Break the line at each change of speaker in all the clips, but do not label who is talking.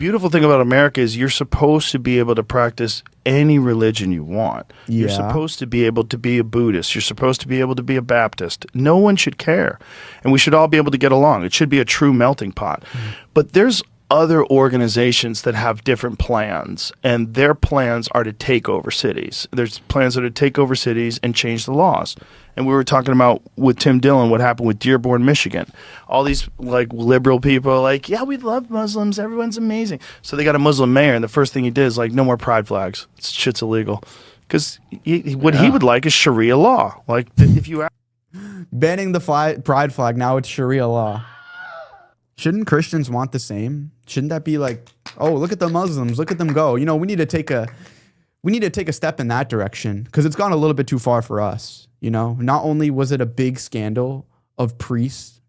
beautiful thing about America is you're supposed to be able to practice any religion you want. You're supposed to be able to be a Buddhist. You're supposed to be able to be a Baptist. No one should care. And we should all be able to get along. It should be a true melting pot. But there's other organizations that have different plans, and their plans are to take over cities. There's plans that are to take over cities and change the laws. And we were talking about with Tim Dillon what happened with Dearborn, Michigan. All these like liberal people are like, yeah, we love Muslims. Everyone's amazing. So they got a Muslim mayor, and the first thing he did is like, no more pride flags. Shit's illegal. Because what he would like is Sharia law. Like if you
banning the pride flag, now it's Sharia law. Shouldn't Christians want the same? Shouldn't that be like, oh, look at the Muslims, look at them go. You know, we need to take a step in that direction because it's gone a little bit too far for us. You know, not only was it a big scandal of priests,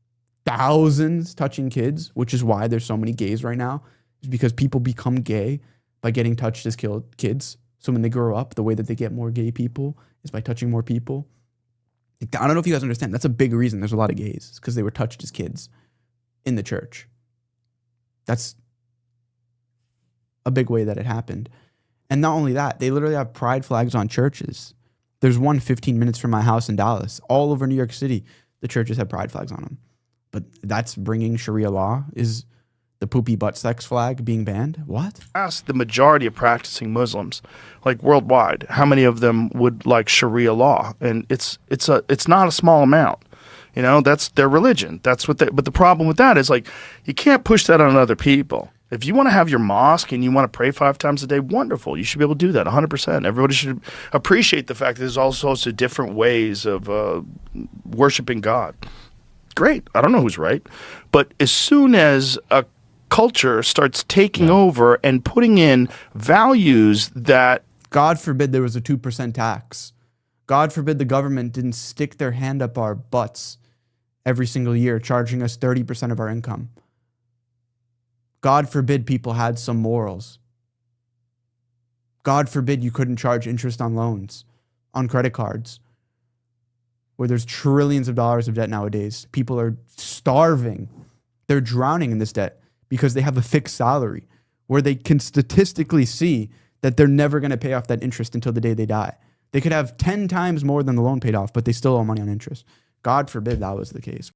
thousands touching kids, which is why there's so many gays right now, is because people become gay by getting touched as kids. So when they grow up, the way that they get more gay people is by touching more people. I don't know if you guys understand. That's a big reason there's a lot of gays. It's because they were touched as kids in the church. That's a big way that it happened. And not only that, they literally have pride flags on churches. There's one 15 minutes from my house in Dallas. All over New York City, the churches have pride flags on them. But that's bringing Sharia law. Is the poopy butt sex flag being banned? What?
Ask the majority of practicing Muslims, like worldwide, how many of them would like Sharia law? And it's not a small amount. You know, that's their religion. That's what but the problem with that is like, you can't push that on other people. If you want to have your mosque and you want to pray 5 times a day, wonderful. You should be able to do that 100%. Everybody should appreciate the fact that there's all sorts of different ways of worshiping God. Great. I don't know who's right. But as soon as a culture starts taking over and putting in values that...
God forbid there was a 2% tax. God forbid the government didn't stick their hand up our butts every single year, charging us 30% of our income. God forbid people had some morals. God forbid you couldn't charge interest on loans, on credit cards, where there's trillions of dollars of debt nowadays. People are starving. They're drowning in this debt because they have a fixed salary where they can statistically see that they're never going to pay off that interest until the day they die. They could have 10 times more than the loan paid off, but they still owe money on interest. God forbid that was the case.